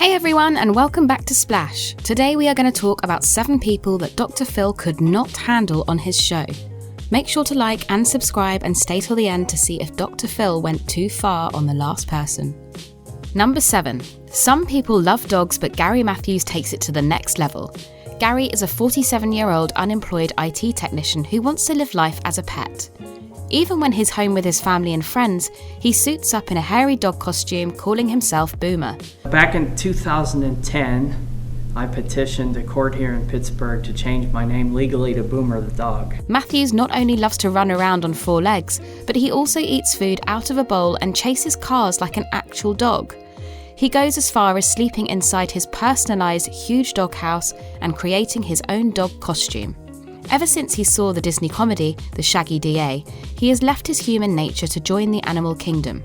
Hey everyone, and welcome back to Splash. Today we are going to talk about 7 people that Dr. Phil could not handle on his show. Make sure to like and subscribe and stay till the end to see if Dr. Phil went too far on the last person. Number 7. Some people love dogs, but Gary Matthews takes it to the next level. Gary is a 47-year-old unemployed IT technician who wants to live life as a pet. Even when he's home with his family and friends, he suits up in a hairy dog costume, calling himself Boomer. Back in 2010, I petitioned a court here in Pittsburgh to change my name legally to Boomer the dog. Matthews not only loves to run around on 4 legs, but he also eats food out of a bowl and chases cars like an actual dog. He goes as far as sleeping inside his personalised huge dog house and creating his own dog costume. Ever since he saw the Disney comedy, The Shaggy DA, he has left his human nature to join the animal kingdom.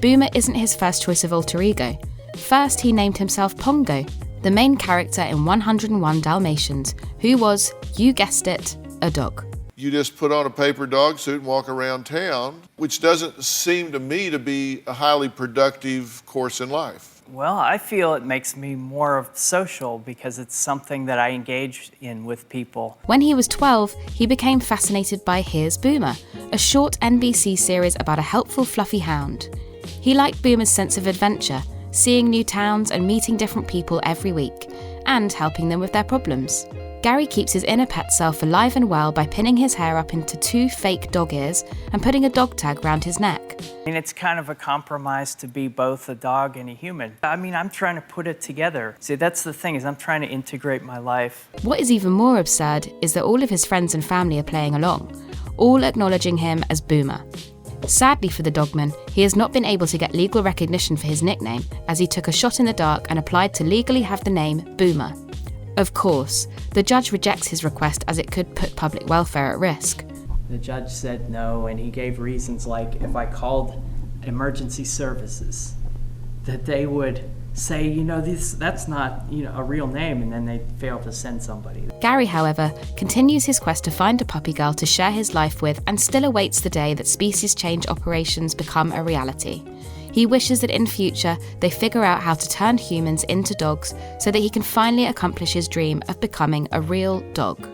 Boomer isn't his first choice of alter ego. First, he named himself Pongo, the main character in 101 Dalmatians, who was, you guessed it, a dog. You just put on a paper dog suit and walk around town, which doesn't seem to me to be a highly productive course in life. Well, I feel it makes me more social because it's something that I engage in with people. When he was 12, he became fascinated by Here's Boomer, a short NBC series about a helpful fluffy hound. He liked Boomer's sense of adventure, seeing new towns and meeting different people every week, and helping them with their problems. Gary keeps his inner pet self alive and well by pinning his hair up into 2 fake dog ears and putting a dog tag round his neck. It's kind of a compromise to be both a dog and a human. I'm trying to put it together. See, that's the thing, is I'm trying to integrate my life. What is even more absurd is that all of his friends and family are playing along, all acknowledging him as Boomer. Sadly for the dogman, he has not been able to get legal recognition for his nickname, as he took a shot in the dark and applied to legally have the name Boomer. Of course, the judge rejects his request as it could put public welfare at risk. The judge said no, and he gave reasons like if I called emergency services, that they would say, that's not, a real name, and then they'd fail to send somebody. Gary, however, continues his quest to find a puppy girl to share his life with and still awaits the day that species change operations become a reality. He wishes that in future they figure out how to turn humans into dogs so that he can finally accomplish his dream of becoming a real dog.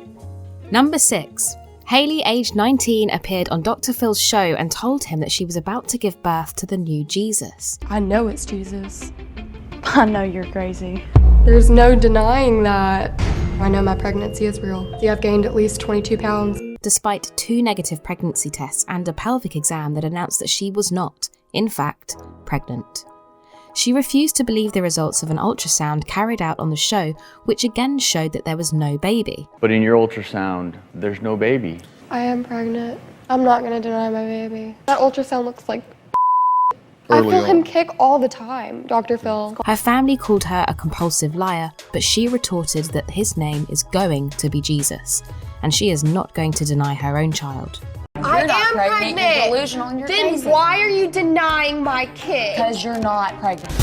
Number 6. Hailey, aged 19, appeared on Dr. Phil's show and told him that she was about to give birth to the new Jesus. I know it's Jesus. I know you're crazy. There's no denying that. I know my pregnancy is real. See, I've gained at least 22 pounds. Despite 2 negative pregnancy tests and a pelvic exam that announced that she was not, in fact, pregnant. She refused to believe the results of an ultrasound carried out on the show, which again showed that there was no baby. But in your ultrasound, there's no baby. I am pregnant. I'm not going to deny my baby. That ultrasound looks like I feel him kick all the time, Dr. Phil. Her family called her a compulsive liar, but she retorted that his name is going to be Jesus, and she is not going to deny her own child. I am pregnant. You're delusional and you're crazy. Then why are you denying my kid? Because you're not pregnant.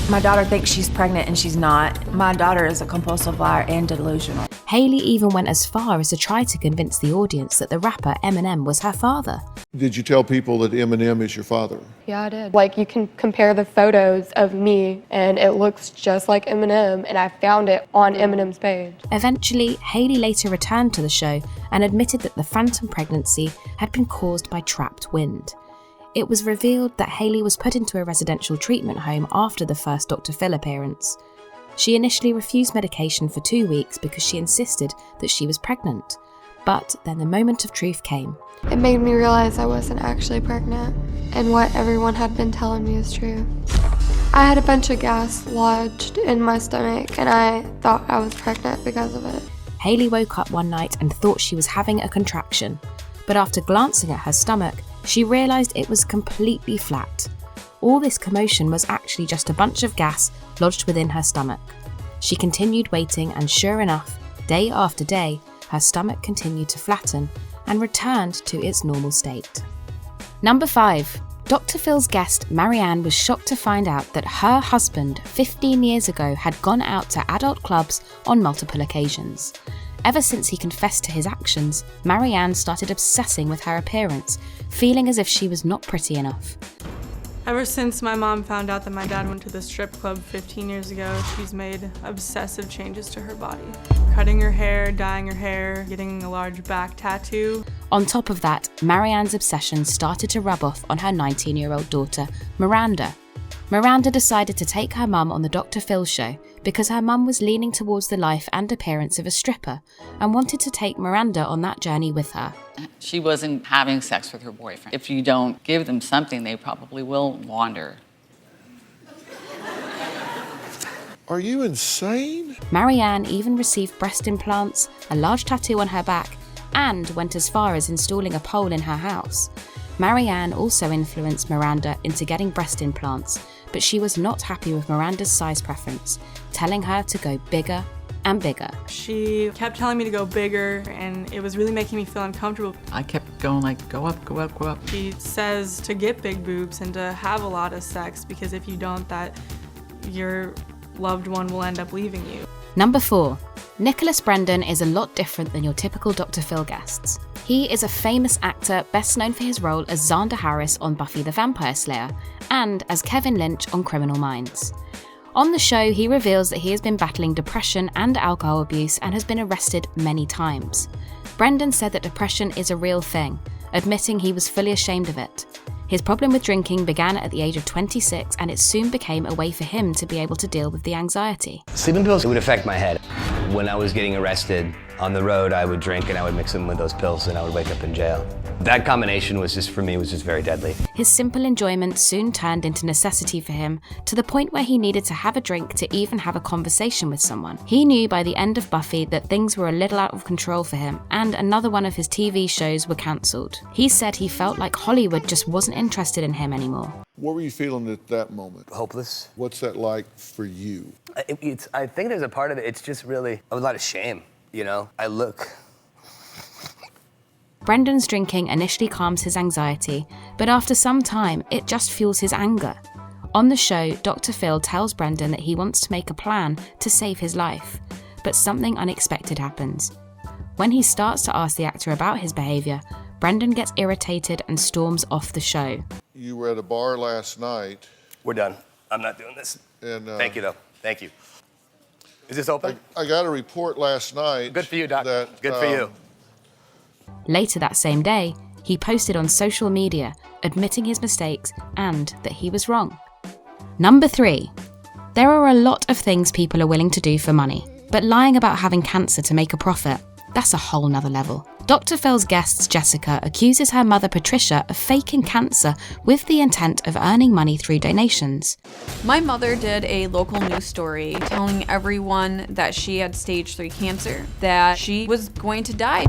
My daughter thinks she's pregnant and she's not. My daughter is a compulsive liar and delusional. Hailey even went as far as to try to convince the audience that the rapper Eminem was her father. Did you tell people that Eminem is your father? Yeah, I did. You can compare the photos of me and it looks just like Eminem, and I found it on Eminem's page. Eventually, Hailey later returned to the show and admitted that the phantom pregnancy had been caused by trapped wind. It was revealed that Hailey was put into a residential treatment home after the first Dr. Phil appearance. She initially refused medication for 2 weeks because she insisted that she was pregnant. But then the moment of truth came. It made me realize I wasn't actually pregnant, and what everyone had been telling me is true. I had a bunch of gas lodged in my stomach, and I thought I was pregnant because of it. Hailey woke up one night and thought she was having a contraction. But after glancing at her stomach, she realised it was completely flat. All this commotion was actually just a bunch of gas lodged within her stomach. She continued waiting, and sure enough, day after day, her stomach continued to flatten and returned to its normal state. Number 5. Dr. Phil's guest, Marianne, was shocked to find out that her husband, 15 years ago, had gone out to adult clubs on multiple occasions. Ever since he confessed to his actions, Marianne started obsessing with her appearance, feeling as if she was not pretty enough. Ever since my mom found out that my dad went to the strip club 15 years ago, she's made obsessive changes to her body. Cutting her hair, dyeing her hair, getting a large back tattoo. On top of that, Marianne's obsession started to rub off on her 19-year-old daughter, Miranda. Miranda decided to take her mum on the Dr. Phil show because her mum was leaning towards the life and appearance of a stripper and wanted to take Miranda on that journey with her. She wasn't having sex with her boyfriend. If you don't give them something, they probably will wander. Are you insane? Marianne even received breast implants, a large tattoo on her back, and went as far as installing a pole in her house. Marianne also influenced Miranda into getting breast implants, but she was not happy with Miranda's size preference, telling her to go bigger and bigger. She kept telling me to go bigger, and it was really making me feel uncomfortable. I kept going like, go up, go up, go up. She says to get big boobs and to have a lot of sex, because if you don't, that your loved one will end up leaving you. Number 4. Nicholas Brendon is a lot different than your typical Dr. Phil guests. He is a famous actor best known for his role as Xander Harris on Buffy the Vampire Slayer and as Kevin Lynch on Criminal Minds. On the show, he reveals that he has been battling depression and alcohol abuse and has been arrested many times. Brendon said that depression is a real thing, admitting he was fully ashamed of it. His problem with drinking began at the age of 26, and it soon became a way for him to be able to deal with the anxiety. Sleeping pills would affect my head. When I was getting arrested on the road, I would drink and I would mix them with those pills and I would wake up in jail. That combination was just, for me, was just very deadly. His simple enjoyment soon turned into necessity for him, to the point where he needed to have a drink to even have a conversation with someone. He knew by the end of Buffy that things were a little out of control for him, and another one of his TV shows were cancelled. He said he felt like Hollywood just wasn't interested in him anymore. What were you feeling at that moment? Hopeless. What's that like for you? I think there's a part of it, it's just really a lot of shame, you know? Brendon's drinking initially calms his anxiety, but after some time, it just fuels his anger. On the show, Dr. Phil tells Brendon that he wants to make a plan to save his life, but something unexpected happens. When he starts to ask the actor about his behaviour, Brendon gets irritated and storms off the show. You were at a bar last night. We're done. I'm not doing this. And, thank you, though. Thank you. Is this open? I got a report last night. Good for you, Doc. Good for you. Later that same day, he posted on social media admitting his mistakes and that he was wrong. Number 3. There are a lot of things people are willing to do for money, but lying about having cancer to make a profit, that's a whole nother level. Dr. Phil's guest Jessica accuses her mother Patricia of faking cancer with the intent of earning money through donations. My mother did a local news story telling everyone that she had stage 3 cancer, that she was going to die.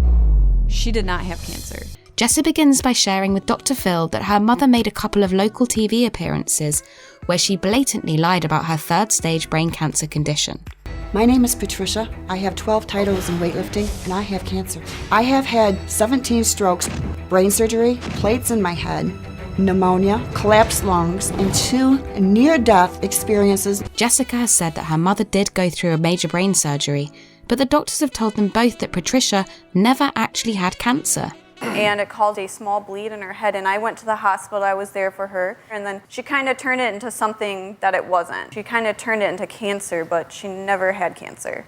She did not have cancer. Jessa begins by sharing with Dr. Phil that her mother made a couple of local TV appearances where she blatantly lied about her 3rd stage brain cancer condition. My name is Patricia. I have 12 titles in weightlifting, and I have cancer. I have had 17 strokes, brain surgery, plates in my head, pneumonia, collapsed lungs, and 2 near-death experiences. Jessica has said that her mother did go through a major brain surgery, but the doctors have told them both that Patricia never actually had cancer. And it caused a small bleed in her head, and I went to the hospital. I was there for her, and then she kind of turned it into something that it wasn't. She kind of turned it into cancer, but she never had cancer.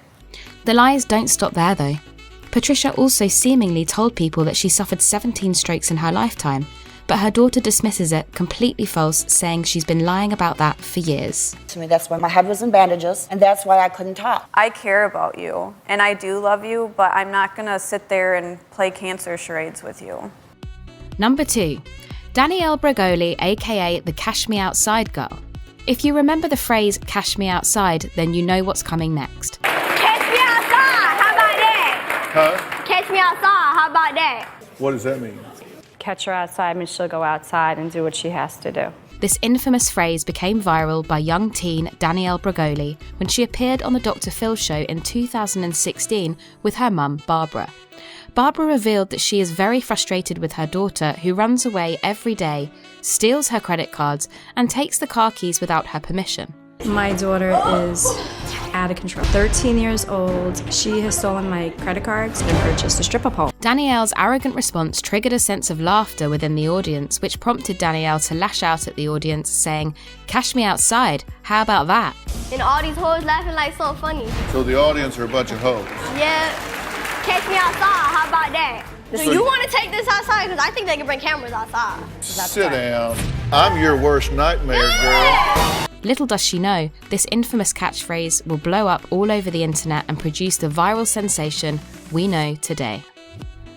The lies don't stop there though. Patricia also seemingly told people that she suffered 17 strokes in her lifetime, but her daughter dismisses it completely false, saying she's been lying about that for years. To me, that's why my head was in bandages, and that's why I couldn't talk. I care about you, and I do love you, but I'm not gonna sit there and play cancer charades with you. Number 2. Danielle Bregoli, aka the Cash Me Outside girl. If you remember the phrase cash me outside, then you know what's coming next. Catch me outside, how about that? Huh? Catch me outside, how about that? What does that mean? Catch her outside and she'll go outside and do what she has to do. This infamous phrase became viral by young teen Danielle Bregoli when she appeared on the Dr. Phil show in 2016 with her mum, Barbara. Barbara revealed that she is very frustrated with her daughter, who runs away every day, steals her credit cards, and takes the car keys without her permission. My daughter is out of control. 13 years old, she has stolen my credit cards and purchased a stripper pole. Danielle's arrogant response triggered a sense of laughter within the audience, which prompted Danielle to lash out at the audience, saying, "Cash me outside, how about that?" And all these hoes laughing like so funny. So the audience are a bunch of hoes. Yeah, catch me outside, how about that? So you want to take this outside? Because I think they can bring cameras outside. Sit down. I'm your worst nightmare, girl. Little does she know, this infamous catchphrase will blow up all over the internet and produce the viral sensation we know today.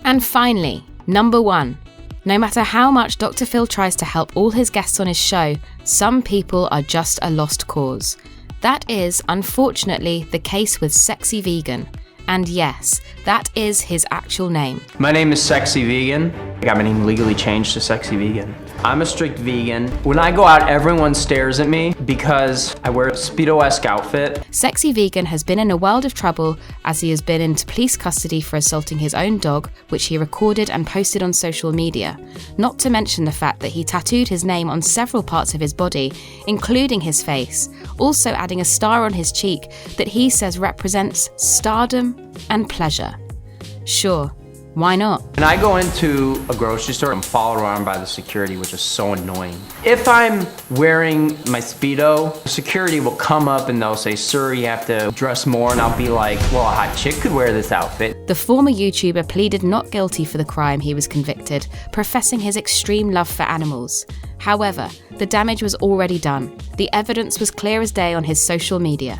And finally, number 1. No matter how much Dr. Phil tries to help all his guests on his show, some people are just a lost cause. That is, unfortunately, the case with Sexy Vegan. And yes, that is his actual name. My name is Sexy Vegan. I got my name legally changed to Sexy Vegan. I'm a strict vegan. When I go out, everyone stares at me because I wear a Speedo-esque outfit. Sexy Vegan has been in a world of trouble as he has been into police custody for assaulting his own dog, which he recorded and posted on social media. Not to mention the fact that he tattooed his name on several parts of his body, including his face, also adding a star on his cheek that he says represents stardom and pleasure. Sure, why not? When I go into a grocery store, I'm followed around by the security, which is so annoying. If I'm wearing my Speedo, security will come up and they'll say, "Sir, you have to dress more," and I'll be like, "Well, a hot chick could wear this outfit." The former YouTuber pleaded not guilty for the crime he was convicted, professing his extreme love for animals. However, the damage was already done. The evidence was clear as day on his social media.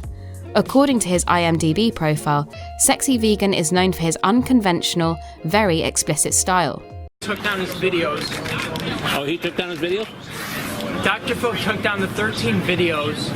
According to his IMDb profile, Sexy Vegan is known for his unconventional, very explicit style. Took down his videos. Oh, he took down his videos? Dr. Phil took down the 13 videos,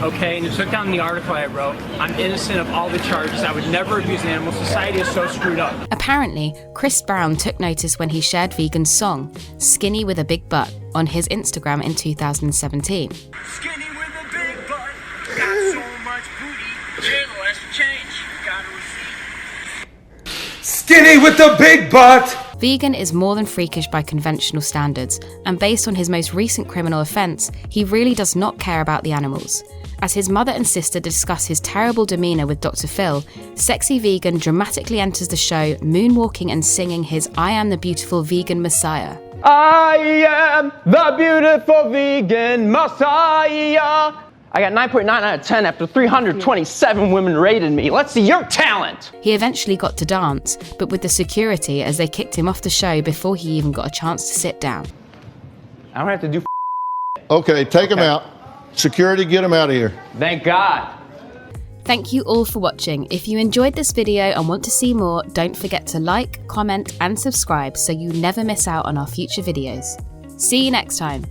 okay, and he took down the article I wrote. I'm innocent of all the charges. I would never abuse an animal. Society is so screwed up. Apparently, Chris Brown took notice when he shared Vegan's song, Skinny with a Big Butt, on his Instagram in 2017. Skinny with a big butt, got so much booty, channel has to change, got a receipt. Skinny with the big butt! Vegan is more than freakish by conventional standards, and based on his most recent criminal offence, he really does not care about the animals. As his mother and sister discuss his terrible demeanour with Dr. Phil, Sexy Vegan dramatically enters the show, moonwalking and singing his "I Am the Beautiful Vegan Messiah." I am the beautiful vegan messiah. I got 9.9 out of 10 after 327 women rated me. Let's see your talent. He eventually got to dance, but with the security as they kicked him off the show before he even got a chance to sit down. I don't have to do Okay, take him out. Security, get him out of here. Thank God. Thank you all for watching. If you enjoyed this video and want to see more, don't forget to like, comment and subscribe so you never miss out on our future videos. See you next time.